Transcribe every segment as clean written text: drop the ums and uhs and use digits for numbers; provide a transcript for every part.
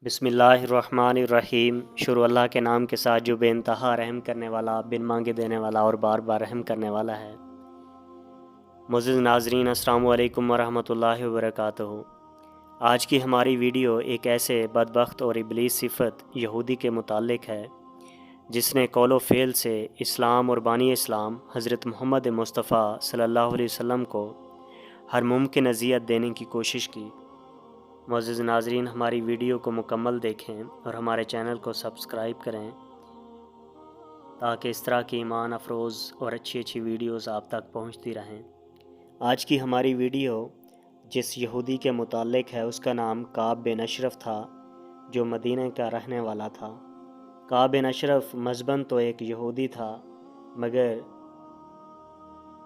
बिस्मिल्लाहिर्रहमानिर्रहीम। शुरू अल्लाह के नाम के साथ जो बेइंतहा रहम करने वाला, बिन मांगे देने वाला और बार बार रहम करने वाला है। मुअज़्ज़िज़ नाज़रीन, अस्सलामु अलैकुम वरहमतुल्लाहि वबरकातुहू। आज की हमारी वीडियो एक ऐसे बदबख्त और इबलीस सिफत यहूदी के मुतालिक है जिसने कौलो फ़ेल से इस्लाम और बानी इस्लाम हज़रत मोहम्मद मुस्तफ़ा सल्लल्लाहु अलैहि वसल्लम को हर मुमकिन अज़ियत देने की कोशिश की। मुअज़्ज़िज़ नाज़रीन, हमारी वीडियो को मुकम्मल देखें और हमारे चैनल को सब्सक्राइब करें ताकि इस तरह की ईमान अफरोज़ और अच्छी अच्छी वीडियोज़ आप तक पहुंचती रहें। आज की हमारी वीडियो जिस यहूदी के मुतालिक है उसका नाम काब बिन अशरफ था, जो मदीने का रहने वाला था। काब बिन अशरफ मज़हबन तो एक यहूदी था, मगर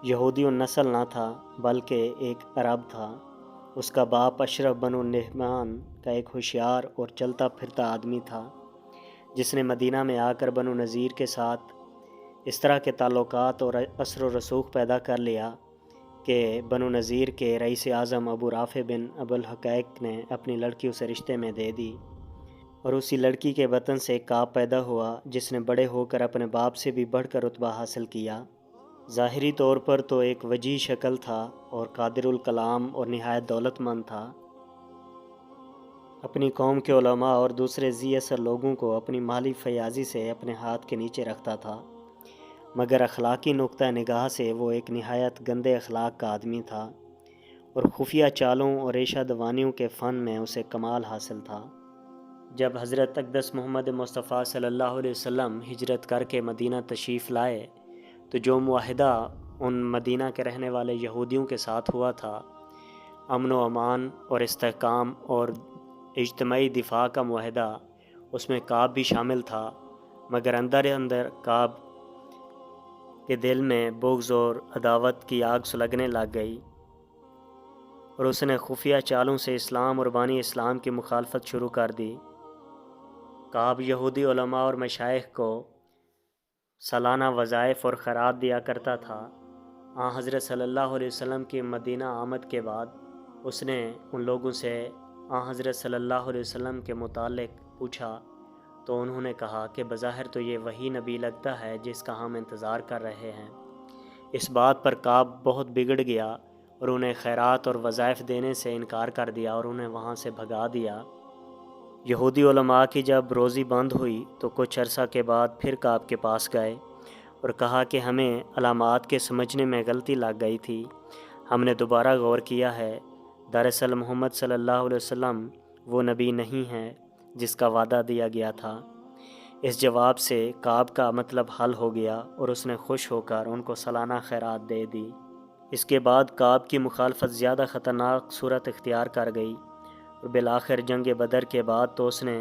यहूदी नस्ल ना था बल्कि एक अरब था। उसका बाप अशरफ बनु नेहमान का एक होशियार और चलता फिरता आदमी था, जिसने मदीना में आकर बनु नज़ीर के साथ इस तरह के ताल्लुकात और असर व रसूख पैदा कर लिया कि बनु नज़ीर के रईस आज़म अबू राफ़े बिन अबुल हक़ैक़ ने अपनी लड़की उसे रिश्ते में दे दी और उसी लड़की के वतन से काब पैदा हुआ, जिसने बड़े होकर अपने बाप से भी बढ़कर रुतबा हासिल किया। ज़ाहिरी तौर पर तो एक वजी शक्ल था और कादिरुल कलाम और निहायत दौलतमंद था। अपनी कौम के उलमा और दूसरे ज़ी असर लोगों को अपनी माली फयाजी से अपने हाथ के नीचे रखता था, मगर अखलाकी नुक्ता निगाह से वो एक निहायत गंदे अखलाक का आदमी था और खुफिया चालों और रेशा दवानियों के फ़न में उसे कमाल हासिल था। जब हज़रत अक़दस मोहम्मद मुस्तफ़ा सल्लल्लाहु अलैहि वसल्लम हिजरत करके मदीना तशरीफ़ लाए तो जो मुआहिदा उन मदीना के रहने वाले यहूदियों के साथ हुआ था, अमन व अमान और इस्तेहकाम और इज्तमाई दिफा का मुआहिदा, उसमें काब भी शामिल था। मगर अंदर अंदर काब के दिल में बुग़्ज़ और अदावत की आग सुलगने लग गई और उसने खुफिया चालों से इस्लाम और बानी इस्लाम की मुखालफत शुरू कर दी। काब यहूदी उलमा और मशाइख को सालाना वज़ाइफ और खैरात दिया करता था। हज़रत सल्लल्लाहु अलैहि वसल्लम की मदीना आमद के बाद उसने उन लोगों से हज़रत सल्लल्लाहु अलैहि वसल्लम के मुतालिक पूछा तो उन्होंने कहा कि बज़ाहिर तो ये वही नबी लगता है जिसका हम इंतज़ार कर रहे हैं। इस बात पर काब बहुत बिगड़ गया और उन्हें खैरात और वज़ाइफ देने से इनकार कर दिया और उन्हें वहाँ से भगा दिया। यहूदी उलमा की जब रोज़ी बंद हुई तो कुछ अरसा के बाद फिर काब के पास गए और कहा कि हमें अलामात के समझने में गलती लग गई थी, हमने दोबारा गौर किया है, दरअसल मोहम्मद सल्लल्लाहु अलैहि वसल्लम वो नबी नहीं है जिसका वादा दिया गया था। इस जवाब से काब का मतलब हल हो गया और उसने खुश होकर उनको सालाना खैरात दे दी। इसके बाद काब की मुखालफत ज़्यादा ख़तरनाक सूरत इख्तियार कर गई और बिलाखिर जंग बदर के बाद तो उसने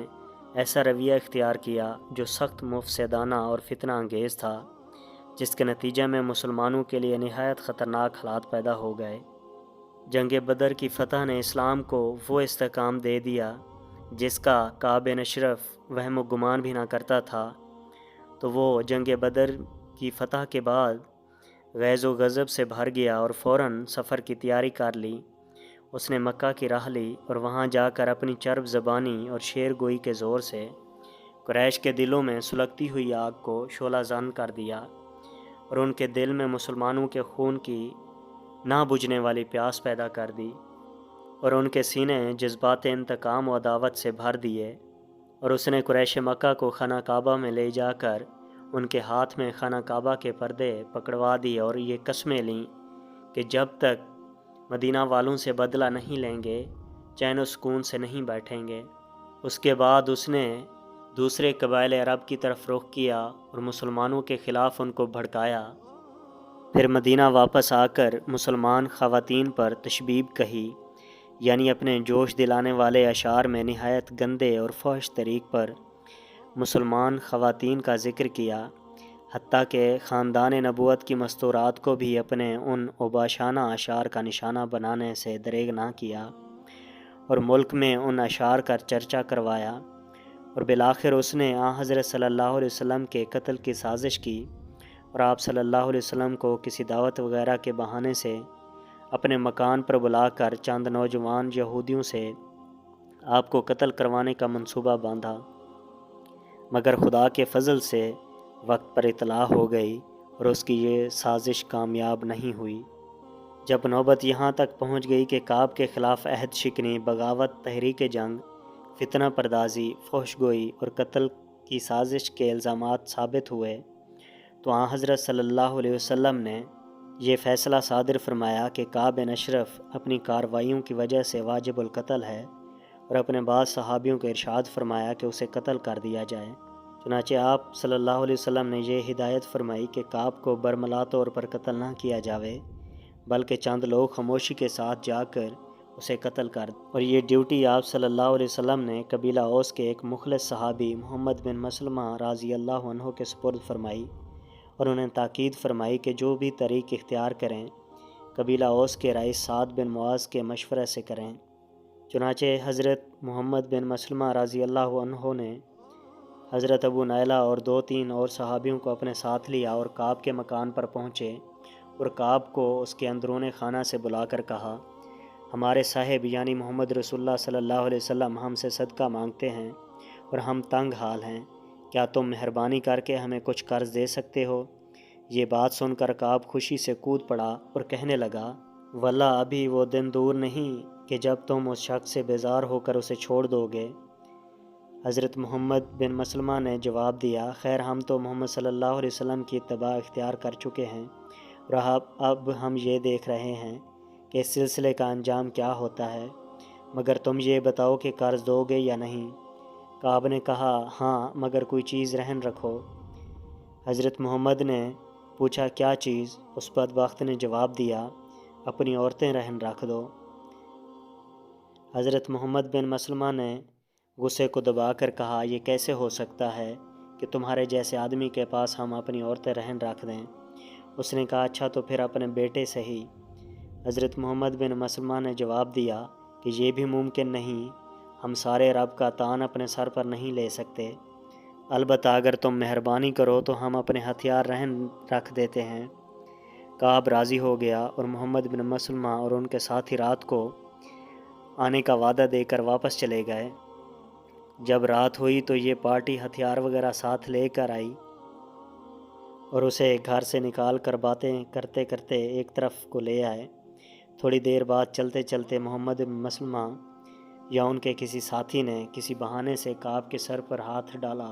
ऐसा रवैया इख्तियार किया जो सख्त मुफसदाना और फितना अंगेज़ था, जिसके नतीजे में मुसलमानों के लिए निहायत ख़तरनाक हालात पैदा हो गए। जंग बदर की फ़तह ने इस्लाम को वो इस्तेहकाम दे दिया जिसका काब बिन अशरफ वहम व गुमान भी ना करता था। तो वो जंग बदर की फ़तह के बाद गैज़ व गज़ब से भर गया और फ़ौरन सफ़र की तैयारी कर ली। उसने मक्का की राह ली और वहाँ जाकर अपनी चर्ब ज़बानी और शेर गोई के ज़ोर से कुरैश के दिलों में सुलगती हुई आग को शोलाज़ान कर दिया और उनके दिल में मुसलमानों के खून की ना बुझने वाली प्यास पैदा कर दी और उनके सीने जज्बात इंतकाम व अदावत से भर दिए। और उसने कुरैश मक्का को खाना काबा में ले जाकर उनके हाथ में खाना काबा के पर्दे पकड़वा दिए और ये कस्में लीं कि जब तक मदीना वालों से बदला नहीं लेंगे, चैन व सुकून से नहीं बैठेंगे। उसके बाद उसने दूसरे कबाइल अरब की तरफ रुख किया और मुसलमानों के ख़िलाफ़ उनको भड़काया। फिर मदीना वापस आकर मुसलमान ख़वातीन पर तशबीब कही, यानी अपने जोश दिलाने वाले अशार में निहायत गंदे और फहश तरीक़ पर मुसलमान ख़वातीन का ज़िक्र किया, हत्ता के ख़ानदान नबूवत की मस्तूरात को भी अपने उन उबाशाना अशार का निशाना बनाने से दरेग ना किया और मुल्क में उन अशार का चर्चा करवाया। और बिलाखिर उसने हज़रत सल्लल्लाहु अलैहि वसल्लम के कत्ल की साजिश की और आप सल्लल्लाहु अलैहि वसल्लम को किसी दावत वगैरह के बहाने से अपने मकान पर बुलाकर चंद नौजवान यहूदियों से آپ کو قتل کروانے کا منصوبہ باندھا، مگر خدا کے فضل سے وقت پر اطلاع ہو گئی اور اس کی یہ سازش کامیاب نہیں ہوئی۔ جب نوبت یہاں تک پہنچ گئی کہ کعب کے خلاف عہد شکنی، بغاوت، تحریک جنگ، فتنہ پردازی، فحش گوئی اور قتل کی سازش کے الزامات ثابت ہوئے، تو آن حضرت صلی اللہ علیہ وسلم نے یہ فیصلہ صادر فرمایا کہ کعب بن اشرف اپنی کارروائیوں کی وجہ سے واجب القتل ہے، اور اپنے بعض صحابیوں کو ارشاد فرمایا کہ اسے قتل کر دیا جائے۔ چنانچہ آپ صلی اللہ علیہ وسلم نے یہ ہدایت فرمائی کہ کعب کو برملا طور پر قتل نہ کیا جاوے، بلکہ چند لوگ خاموشی کے ساتھ جا کر اسے قتل کر دیں۔ اور یہ ڈیوٹی آپ صلی اللہ علیہ وسلم نے قبیلہ اوس کے ایک مخلص صحابی محمد بن مسلمہ رضی اللہ عنہ کے سپرد فرمائی، اور انہیں تاکید فرمائی کہ جو بھی طریق اختیار کریں قبیلہ اوس کے رئیس سعد بن معاذ کے مشورے سے کریں۔ چنانچہ حضرت محمد بن مسلمہ رضی اللہ عنہ نے حضرت ابو نائلہ اور 2-3 اور صحابیوں کو اپنے ساتھ لیا اور کعب کے مکان پر پہنچے، اور کعب کو اس کے اندرون خانہ سے بلا کر کہا، ہمارے صاحب یعنی محمد رسول اللہ صلی اللہ علیہ وسلم ہم سے صدقہ مانگتے ہیں اور ہم تنگ حال ہیں، کیا تم مہربانی کر کے ہمیں کچھ قرض دے سکتے ہو؟ یہ بات سن کر کعب خوشی سے کود پڑا اور کہنے لگا، واللہ ابھی وہ دن دور نہیں کہ جب تم اس شخص سے بیزار ہو کر اسے چھوڑ دو گے۔ حضرت محمد بن مسلمہ نے جواب دیا، خیر ہم تو محمد صلی اللہ علیہ وسلم کی اتباع اختیار کر چکے ہیں، اور اب ہم یہ دیکھ رہے ہیں کہ اس سلسلے کا انجام کیا ہوتا ہے، مگر تم یہ بتاؤ کہ قرض دو گے یا نہیں؟ کعب نے کہا، ہاں مگر کوئی چیز رہن رکھو۔ حضرت محمد نے پوچھا، کیا چیز؟ اس بدبخت نے جواب دیا، اپنی عورتیں رہن رکھ دو۔ حضرت محمد بن مسلمہ نے غصے کو دبا کر کہا، یہ کیسے ہو سکتا ہے کہ تمہارے جیسے آدمی کے پاس ہم اپنی عورتیں رہن رکھ دیں؟ اس نے کہا، اچھا تو پھر اپنے بیٹے سے ہی۔ حضرت محمد بن مسلمہ نے جواب دیا کہ یہ بھی ممکن نہیں، ہم سارے رب کا تان اپنے سر پر نہیں لے سکتے، البتہ اگر تم مہربانی کرو تو ہم اپنے ہتھیار رہن رکھ دیتے ہیں۔ کعب راضی ہو گیا اور محمد بن مسلمہ اور ان کے ساتھی رات کو آنے کا وعدہ دے کر واپس چلے گئے۔ جب رات ہوئی تو یہ پارٹی ہتھیار وغیرہ ساتھ لے کر آئی اور اسے گھر سے نکال کر باتیں کرتے کرتے ایک طرف کو لے آئے۔ تھوڑی دیر بعد چلتے چلتے محمد بن مسلمہ یا ان کے کسی ساتھی نے کسی بہانے سے کعب کے سر پر ہاتھ ڈالا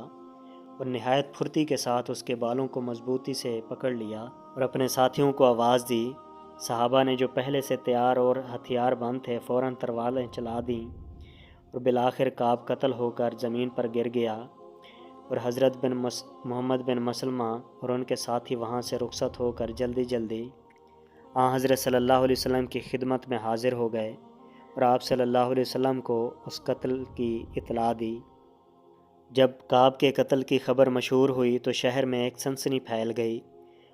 اور نہایت پھرتی کے ساتھ اس کے بالوں کو مضبوطی سے پکڑ لیا اور اپنے ساتھیوں کو آواز دی۔ صحابہ نے جو پہلے سے تیار اور ہتھیار بند تھے فوراً تروالیں چلا دیں، اور بالآخر کعب قتل ہو کر زمین پر گر گیا، اور حضرت محمد بن مسلمہ اور ان کے ساتھی وہاں سے رخصت ہو کر جلدی جلدی حضرت صلی اللہ علیہ وسلم کی خدمت میں حاضر ہو گئے، اور آپ صلی اللہ علیہ وسلم کو اس قتل کی اطلاع دی۔ جب کعب کے قتل کی خبر مشہور ہوئی تو شہر میں ایک سنسنی پھیل گئی،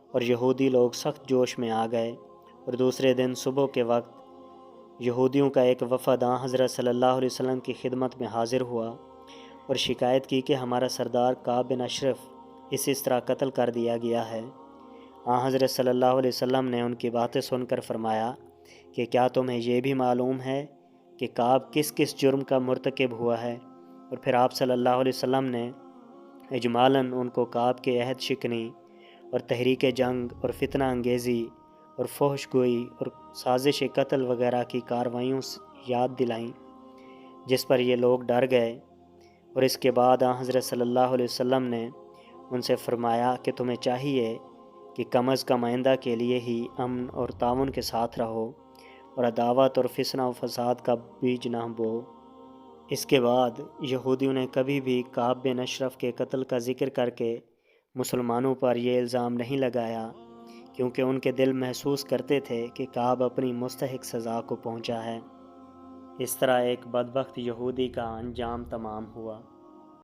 اور یہودی لوگ سخت جوش میں آ گئے، اور دوسرے دن صبح کے وقت یہودیوں کا ایک وفد حضرت صلی اللہ علیہ وسلم کی خدمت میں حاضر ہوا اور شکایت کی کہ ہمارا سردار کعب بن اشرف اس طرح قتل کر دیا گیا ہے۔ حضرت صلی اللہ علیہ وسلم نے ان کی باتیں سن کر فرمایا کہ کیا تمہیں یہ بھی معلوم ہے کہ کعب کس کس جرم کا مرتکب ہوا ہے؟ اور پھر آپ صلی اللہ علیہ وسلم نے اجمالاً ان کو کعب کے عہد شکنی اور تحریک جنگ اور فتنہ انگیزی اور فحش گوئی اور سازش قتل وغیرہ کی کارروائیوں یاد دلائیں، جس پر یہ لوگ ڈر گئے، اور اس کے بعد حضرت صلی اللہ علیہ وسلم نے ان سے فرمایا کہ تمہیں چاہیے کہ کم از کم آئندہ کے لیے ہی امن اور تعاون کے ساتھ رہو اور عداوت اور فتنہ و فساد کا بیج نہ بو۔ اس کے بعد یہودیوں نے کبھی بھی کعب بن اشرف کے قتل کا ذکر کر کے مسلمانوں پر یہ الزام نہیں لگایا، کیونکہ ان کے دل محسوس کرتے تھے کہ کعب اپنی مستحق سزا کو پہنچا ہے۔ اس طرح ایک بدبخت یہودی کا انجام تمام ہوا۔